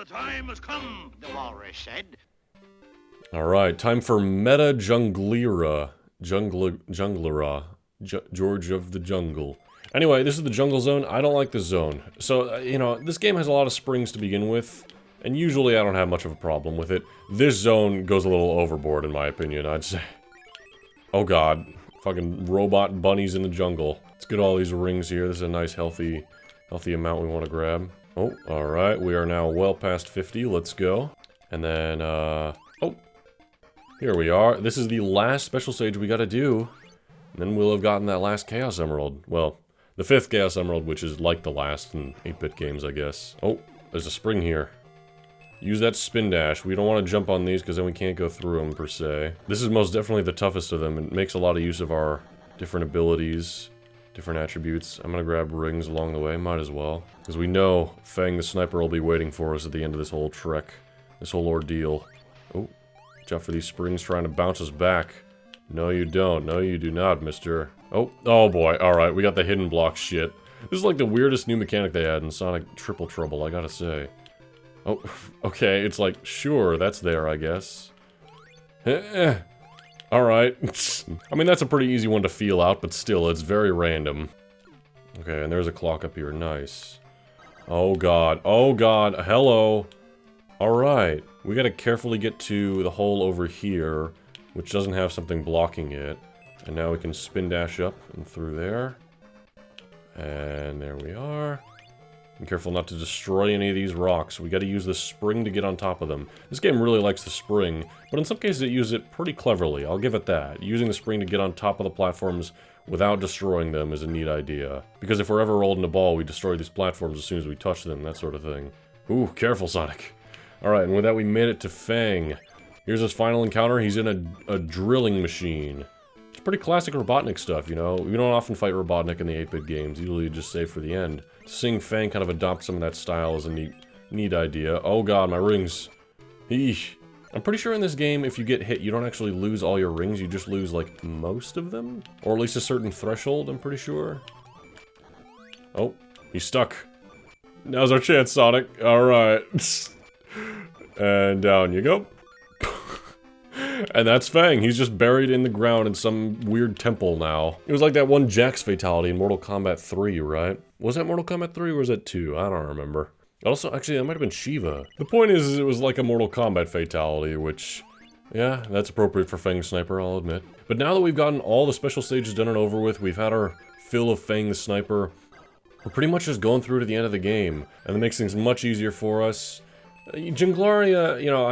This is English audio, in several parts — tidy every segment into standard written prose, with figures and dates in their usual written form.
the time has come, the walrus said. Alright, time for Meta Junglera. Junglera. George of the Jungle. Anyway, this is the jungle zone. I don't like this zone. So, you know, this game has a lot of springs to begin with, and usually I don't have much of a problem with it. This zone goes a little overboard, in my opinion, I'd say. Oh god. Fucking robot bunnies in the jungle. Let's get all these rings here. This is a nice, healthy amount we want to grab. Oh, alright. We are now well past 50. Let's go. And then, oh. Here we are. This is the last special stage we gotta do. And then we'll have gotten that last Chaos Emerald. Well, the 5th Chaos Emerald, which is like the last in 8-bit games, I guess. Oh, there's a spring here. Use that spin dash. We don't want to jump on these because then we can't go through them, per se. This is most definitely the toughest of them. It makes a lot of use of our different abilities, different attributes. I'm going to grab rings along the way. Might as well. Because we know Fang the Sniper will be waiting for us at the end of this whole trek. This whole ordeal. Oh, watch out for these springs trying to bounce us back. No, you don't. No, you do not, mister. Oh boy. Alright, we got the hidden block shit. This is like the weirdest new mechanic they had in Sonic Triple Trouble, I gotta say. Oh, okay, it's like, sure, that's there, I guess. Alright. I mean, that's a pretty easy one to feel out, but still, it's very random. Okay, and there's a clock up here. Nice. Oh god. Oh god. Hello. Alright. We gotta carefully get to the hole over here, which doesn't have something blocking it. And now we can spin dash up and through there. And there we are. Be careful not to destroy any of these rocks. We gotta use the spring to get on top of them. This game really likes the spring, but in some cases it uses it pretty cleverly, I'll give it that. Using the spring to get on top of the platforms without destroying them is a neat idea. Because if we're ever rolled in a ball, we destroy these platforms as soon as we touch them, that sort of thing. Ooh, careful, Sonic. Alright, and with that we made it to Fang. Here's his final encounter. He's in a drilling machine. It's pretty classic Robotnik stuff, you know? We don't often fight Robotnik in the 8-bit games. Usually you just save for the end. Seeing Fang kind of adopt some of that style is a neat idea. Oh god, my rings. Eesh. I'm pretty sure in this game, if you get hit, you don't actually lose all your rings. You just lose, like, most of them? Or at least a certain threshold, I'm pretty sure. Oh, he's stuck. Now's our chance, Sonic. Alright. And down you go. And that's Fang. He's just buried in the ground in some weird temple now. It was like that one Jax fatality in Mortal Kombat 3, right? Was that Mortal Kombat 3 or was that 2? I don't remember. Also, actually, that might have been Shiva. The point is it was like a Mortal Kombat fatality, which, yeah, that's appropriate for Fang the Sniper, I'll admit. But now that we've gotten all the special stages done and over with, we've had our fill of Fang the Sniper, we're pretty much just going through to the end of the game. And that makes things much easier for us. Junglaria, you know,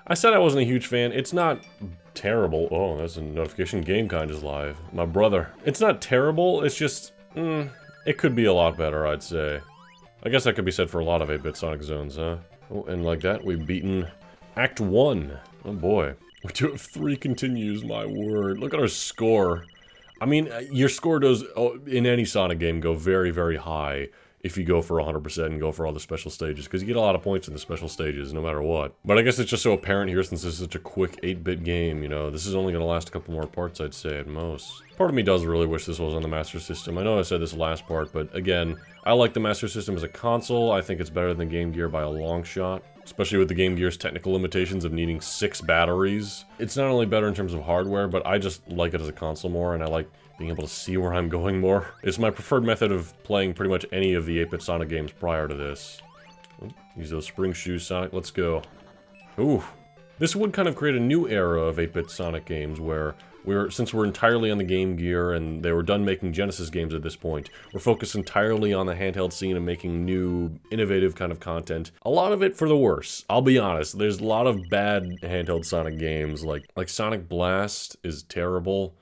I said I wasn't a huge fan. It's not terrible. Oh, that's a notification. GameKind is live. My brother. It's not terrible, it's just, it could be a lot better, I'd say. I guess that could be said for a lot of 8-bit Sonic zones, huh? Oh, and like that, we've beaten Act 1. Oh boy. We do have 3 continues, my word. Look at our score. I mean, your score does, in any Sonic game, go very, very high if you go for 100% and go for all the special stages, because you get a lot of points in the special stages, no matter what. But I guess it's just so apparent here, since this is such a quick 8-bit game, you know, this is only going to last a couple more parts, I'd say, at most. Part of me does really wish this was on the Master System. I know I said this last part, but again, I like the Master System as a console. I think it's better than Game Gear by a long shot, especially with the Game Gear's technical limitations of needing 6 batteries. It's not only better in terms of hardware, but I just like it as a console more, and I like being able to see where I'm going more. It's my preferred method of playing pretty much any of the 8-bit Sonic games prior to this. Use those spring shoes, Sonic. Let's go. Ooh. This would kind of create a new era of 8-bit Sonic games where since we're entirely on the Game Gear and they were done making Genesis games at this point, we're focused entirely on the handheld scene and making new, innovative kind of content. A lot of it for the worse. I'll be honest. There's a lot of bad handheld Sonic games, like Sonic Blast is terrible.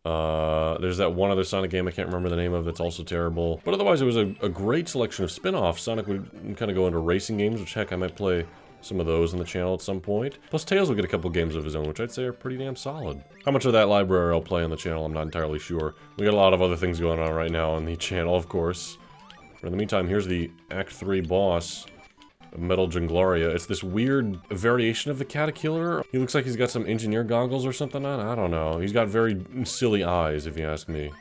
There's that one other Sonic game I can't remember the name of that's also terrible. But otherwise it was a great selection of spin-offs. Sonic would kind of go into racing games, which heck, I might play some of those on the channel at some point. Plus Tails will get a couple games of his own, which I'd say are pretty damn solid. How much of that library I'll play on the channel, I'm not entirely sure. We got a lot of other things going on right now on the channel, of course. But in the meantime, here's the Act 3 boss. Metal Junglaria. It's this weird variation of the Caterkiller. He looks like he's got some engineer goggles or something on. I don't know. He's got very silly eyes, if you ask me.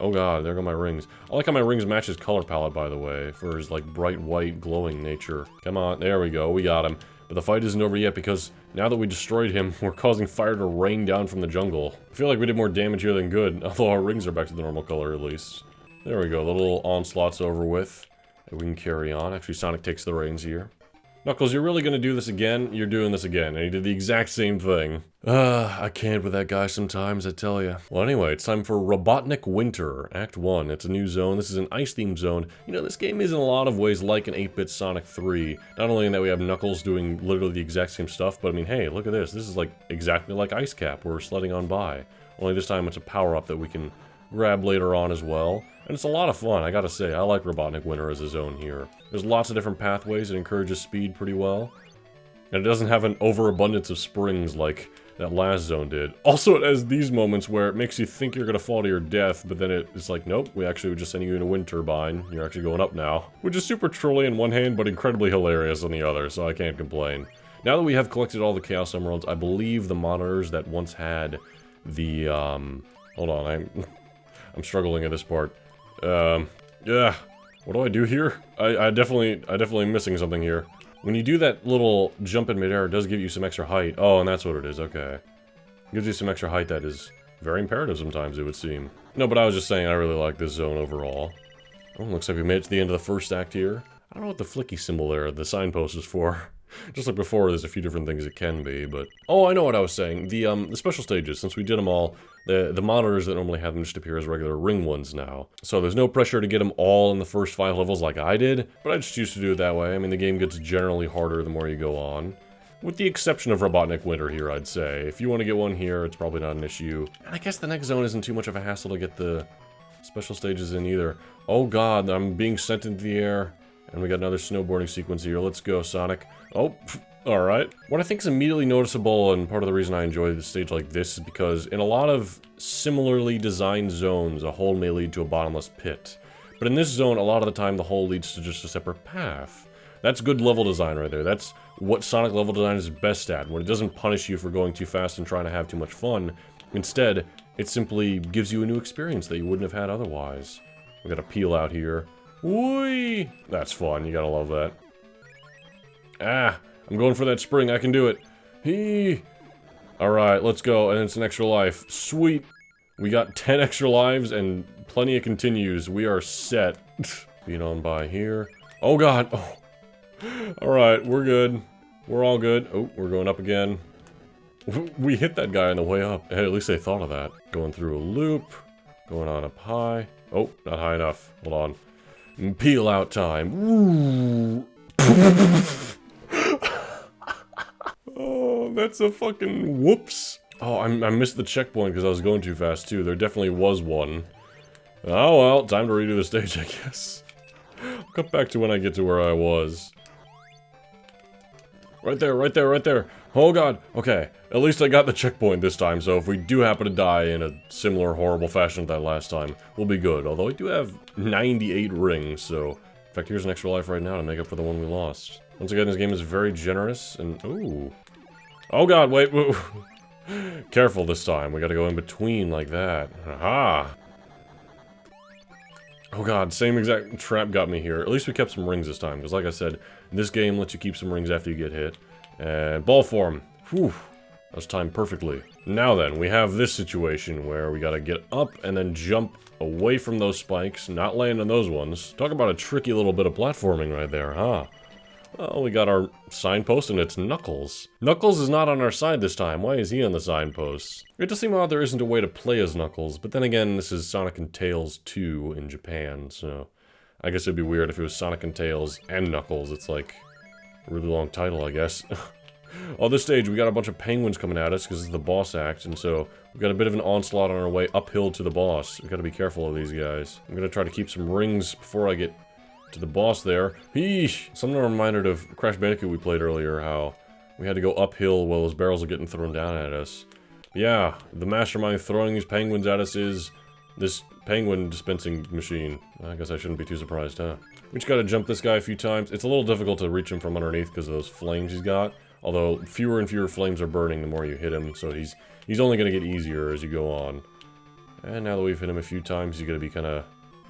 Oh god, there go my rings. I like how my rings match his color palette, by the way, for his, like, bright white glowing nature. Come on, there we go, we got him. But the fight isn't over yet because now that we destroyed him, we're causing fire to rain down from the jungle. I feel like we did more damage here than good, although our rings are back to the normal color at least. There we go, the little onslaught's over with. And we can carry on. Actually, Sonic takes the reins here. Knuckles, you're really gonna do this again? You're doing this again, and he did the exact same thing. I can't with that guy sometimes, I tell ya. Well, anyway, it's time for Robotnik Winter, Act 1. It's a new zone. This is an ice-themed zone. You know, this game is in a lot of ways like an 8-bit Sonic 3. Not only in that we have Knuckles doing literally the exact same stuff, but I mean, hey, look at this. This is like exactly like Ice Cap, where we're sledding on by. Only this time it's a power-up that we can grab later on as well. And it's a lot of fun, I gotta say. I like Robotnik Winter as a zone here. There's lots of different pathways. It encourages speed pretty well. And it doesn't have an overabundance of springs like that last zone did. Also, it has these moments where it makes you think you're gonna fall to your death, but then it's like, nope, we actually were just sending you in a wind turbine. You're actually going up now. Which is super trolly in one hand, but incredibly hilarious on the other, so I can't complain. Now that we have collected all the Chaos Emeralds, I believe the monitors that once had the, hold on, I'm struggling at this part. Yeah. What do I do here? I definitely missing something here. When you do that little jump in midair, it does give you some extra height. Oh, and that's what it is, okay. Gives you some extra height that is very imperative sometimes, it would seem. No, but I was just saying I really like this zone overall. Oh, looks like we made it to the end of the first act here. I don't know what the flicky symbol there, the signpost is for. Just like before, there's a few different things it can be, but... Oh, I know what I was saying. The special stages, since we did them all, the monitors that normally have them just appear as regular ring ones now. So there's no pressure to get them all in the first 5 levels like I did, but I just used to do it that way. I mean, the game gets generally harder the more you go on. With the exception of Robotnik Winter here, I'd say. If you want to get one here, it's probably not an issue. And I guess the next zone isn't too much of a hassle to get the special stages in either. Oh god, I'm being sent into the air. And we got another snowboarding sequence here. Let's go, Sonic. Oh, alright. What I think is immediately noticeable, and part of the reason I enjoy the stage like this, is because in a lot of similarly designed zones, a hole may lead to a bottomless pit. But in this zone, a lot of the time, the hole leads to just a separate path. That's good level design right there. That's what Sonic level design is best at, when it doesn't punish you for going too fast and trying to have too much fun. Instead, it simply gives you a new experience that you wouldn't have had otherwise. We got a peel out here. Whee! That's fun, you gotta love that. Ah, I'm going for that spring, I can do it. Hee! Alright, let's go, and it's an extra life. Sweet! We got 10 extra lives and plenty of continues. We are set. Being on by here. Oh god! Oh. Alright, we're good. We're all good. Oh, we're going up again. We hit that guy on the way up. Hey, at least they thought of that. Going through a loop. Going on up high. Oh, not high enough. Hold on. Peel out time. Ooh. Oh, that's a fucking whoops. Oh, I missed the checkpoint because I was going too fast too. There definitely was one. Oh well, time to redo the stage, I guess. I'll cut back to when I get to where I was. Right there, right there, right there. Oh god. Okay, at least I got the checkpoint this time, so if we do happen to die in a similar horrible fashion to that last time, we'll be good. Although we do have 98 rings, so... In fact, here's an extra life right now to make up for the one we lost. Once again, this game is very generous, and... Ooh. Oh god, wait. Careful this time. We gotta go in between like that. Aha! Oh god, same exact trap got me here. At least we kept some rings this time, because like I said, this game lets you keep some rings after you get hit. And ball form. Whew. That was timed perfectly. Now then, we have this situation where we gotta get up and then jump away from those spikes, not land on those ones. Talk about a tricky little bit of platforming right there, huh? Well, we got our signpost and it's Knuckles. Knuckles is not on our side this time. Why is he on the signpost? It does seem odd there isn't a way to play as Knuckles, but then again, this is Sonic and Tails 2 in Japan, so... I guess it'd be weird if it was Sonic and Tails and Knuckles. It's like a really long title, I guess. On this stage, we got a bunch of penguins coming at us because it's the boss act, and so we've got a bit of an onslaught on our way uphill to the boss. We gotta be careful of these guys. I'm gonna try to keep some rings before I get to the boss there. Eesh! Something reminded of Crash Bandicoot we played earlier, how we had to go uphill while those barrels are getting thrown down at us. But yeah, the mastermind throwing these penguins at us is this penguin dispensing machine. I guess I shouldn't be too surprised, huh? We just gotta jump this guy a few times. It's a little difficult to reach him from underneath because of those flames he's got. Although, fewer and fewer flames are burning the more you hit him, so he's only gonna get easier as you go on. And now that we've hit him a few times, he's gonna be kind of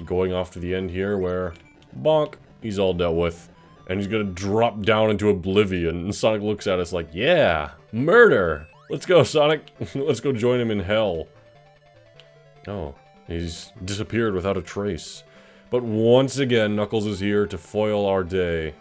going off to the end here where, bonk, he's all dealt with. And he's gonna drop down into oblivion. And Sonic looks at us like, yeah, murder! Let's go, Sonic. Let's go join him in hell. Oh, he's disappeared without a trace. But once again, Knuckles is here to foil our day.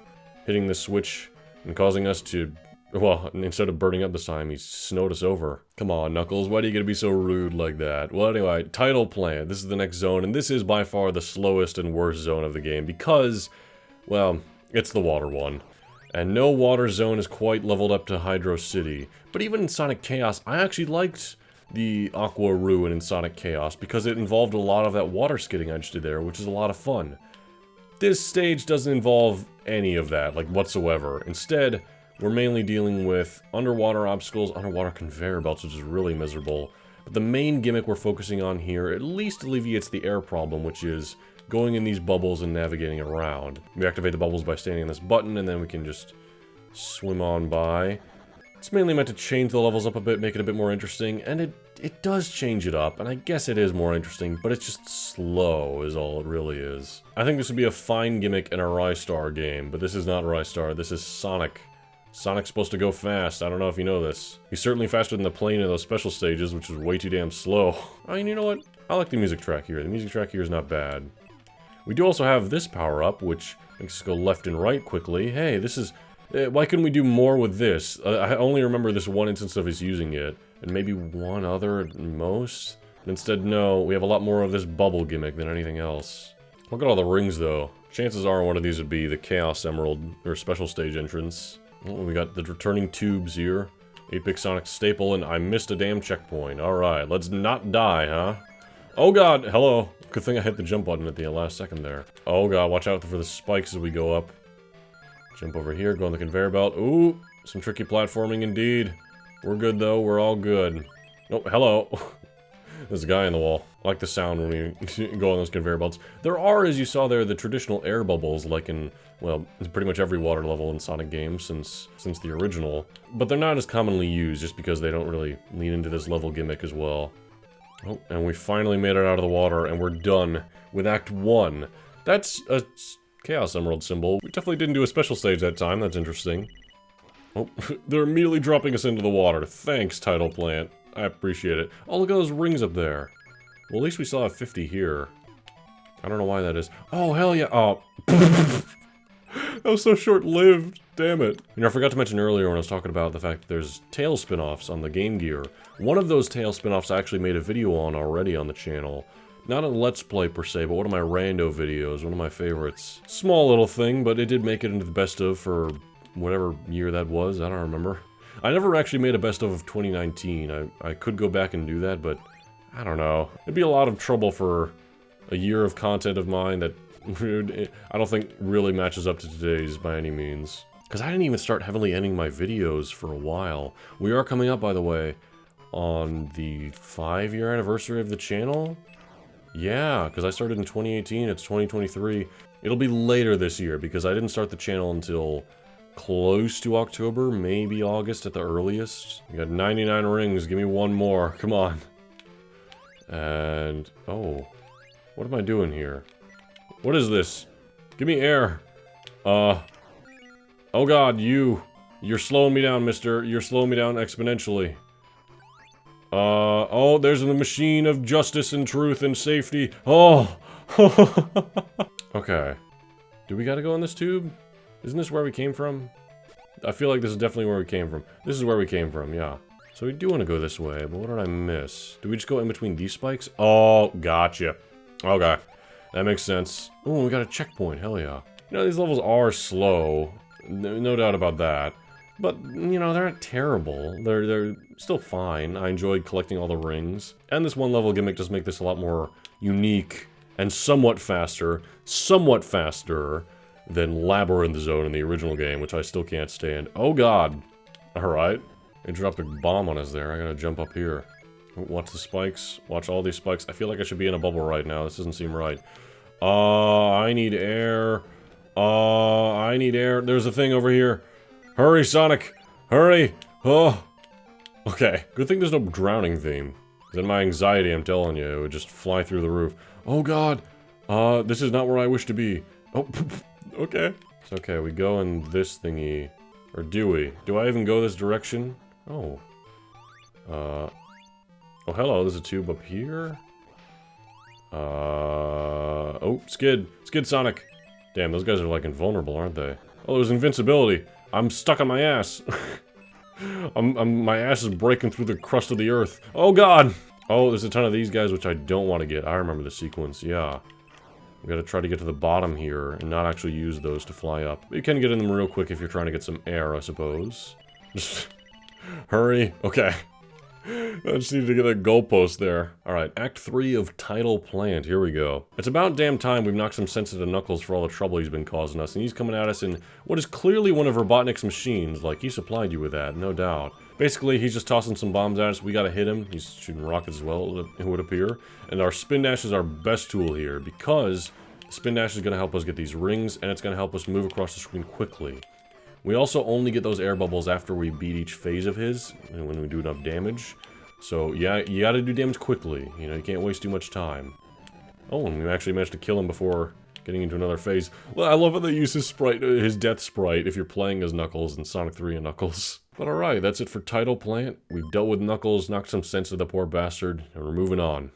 Hitting the switch and causing us to, well, instead of burning up this time, he's snowed us over. Come on, Knuckles, why are you gonna be so rude like that? Well, anyway, title plant. This is the next zone, and this is by far the slowest and worst zone of the game because, well, it's the water one. And no water zone is quite leveled up to Hydro City. But even in Sonic Chaos, I actually liked the Aqua Ruin in Sonic Chaos because it involved a lot of that water skidding I just did there, which is a lot of fun. This stage doesn't involve any of that, like, whatsoever. Instead, we're mainly dealing with underwater obstacles, underwater conveyor belts, which is really miserable. But the main gimmick we're focusing on here at least alleviates the air problem, which is going in these bubbles and navigating around. We activate the bubbles by standing on this button, and then we can just swim on by. It's mainly meant to change the levels up a bit, make it a bit more interesting, and it does change it up, and I guess it is more interesting, but it's just slow is all it really is. I think this would be a fine gimmick in a Rystar game, but this is not Rystar, this is Sonic. Sonic's supposed to go fast, I don't know if you know this. He's certainly faster than the plane in those special stages, which is way too damn slow. I mean, you know what? I like the music track here. The music track here is not bad. We do also have this power-up, which makes us go left and right quickly. Hey, this is... why couldn't we do more with this? I only remember this one instance of us using it, and maybe one other at most. And instead, no, we have a lot more of this bubble gimmick than anything else. Look at all the rings, though. Chances are one of these would be the Chaos Emerald, or special stage entrance. Oh, we got the returning tubes here. 8-bit Sonic staple, and I missed a damn checkpoint. Alright, let's not die, huh? Oh god, hello. Good thing I hit the jump button at the last second there. Oh god, watch out for the spikes as we go up. Jump over here, go on the conveyor belt. Ooh, some tricky platforming indeed. We're good though, we're all good. Oh, hello. There's a guy in the wall. I like the sound when we go on those conveyor belts. There are, as you saw there, the traditional air bubbles, like in, well, pretty much every water level in Sonic games since the original. But they're not as commonly used, just because they don't really lean into this level gimmick as well. Oh, and we finally made it out of the water, and we're done with Act 1. That's a Chaos Emerald symbol. We definitely didn't do a special stage that time, that's interesting. Oh, they're immediately dropping us into the water. Thanks, Title Plant. I appreciate it. Oh, look at those rings up there. Well, at least we still have 50 here. I don't know why that is. Oh, hell yeah. Oh. That was so short-lived. Damn it. You know, I forgot to mention earlier when I was talking about the fact that there's Tail spin-offs on the Game Gear. One of those Tail spin-offs I actually made a video on already on the channel. Not a Let's Play per se, but one of my rando videos, one of my favorites. Small little thing, but it did make it into the best of for whatever year that was, I don't remember. I never actually made a best of 2019. I could go back and do that, but I don't know. It'd be a lot of trouble for a year of content of mine that I don't think really matches up to today's by any means. Because I didn't even start heavily ending my videos for a while. We are coming up, by the way, on the 5-year anniversary of the channel. Yeah, because I started in 2018, it's 2023. It'll be later this year, because I didn't start the channel until close to October, maybe August at the earliest. We got 99 rings, give me one more, come on. And, oh, what am I doing here? What is this? Give me air. Oh god, you're slowing me down, mister. You're slowing me down exponentially. Oh, there's the machine of justice and truth and safety. Oh! Okay. Do we gotta go on this tube? Isn't this where we came from? I feel like this is definitely where we came from. This is where we came from, yeah. So we do want to go this way, but what did I miss? Do we just go in between these spikes? Oh, gotcha. Okay. That makes sense. Oh, we got a checkpoint, hell yeah. You know, these levels are slow. No doubt about that. But, you know, they're not terrible. They're still fine. I enjoyed collecting all the rings. And this one level gimmick does make this a lot more unique and somewhat faster than Labyrinth Zone in the original game, which I still can't stand. Oh god. Alright. They dropped a bomb on us there. I gotta jump up here. Watch the spikes. Watch all these spikes. I feel like I should be in a bubble right now. This doesn't seem right. I need air. I need air. There's a thing over here. Hurry, Sonic! Hurry! Oh! Okay. Good thing there's no drowning theme. Then my anxiety, I'm telling you, it would just fly through the roof. Oh god! This is not where I wish to be. Oh, okay. It's okay, we go in this thingy. Or do we? Do I even go this direction? Oh. Oh, hello, there's a tube up here. Oh, Skid. Skid Sonic. Damn, those guys are like invulnerable, aren't they? Oh, there's invincibility. I'm stuck on my ass. My ass is breaking through the crust of the earth. Oh god! Oh, there's a ton of these guys which I don't want to get. I remember the sequence, yeah. We gotta try to get to the bottom here and not actually use those to fly up. You can get in them real quick if you're trying to get some air, I suppose. Just hurry. Okay. I just need to get a goalpost there. Alright, Act 3 of Tidal Plant. Here we go. It's about damn time we've knocked some sense into Knuckles for all the trouble he's been causing us, and he's coming at us in what is clearly one of Robotnik's machines. Like, he supplied you with that, no doubt. Basically, he's just tossing some bombs at us. We gotta hit him. He's shooting rockets as well, it would appear. And our Spin Dash is our best tool here, because Spin Dash is gonna help us get these rings, and it's gonna help us move across the screen quickly. We also only get those air bubbles after we beat each phase of his, and when we do enough damage. So, yeah, you gotta do damage quickly. You know, you can't waste too much time. Oh, and we actually managed to kill him before getting into another phase. Well, I love how they use his sprite, his death sprite, if you're playing as Knuckles in Sonic 3 and Knuckles. But alright, that's it for Tidal Plant. We've dealt with Knuckles, knocked some sense to the poor bastard, and we're moving on.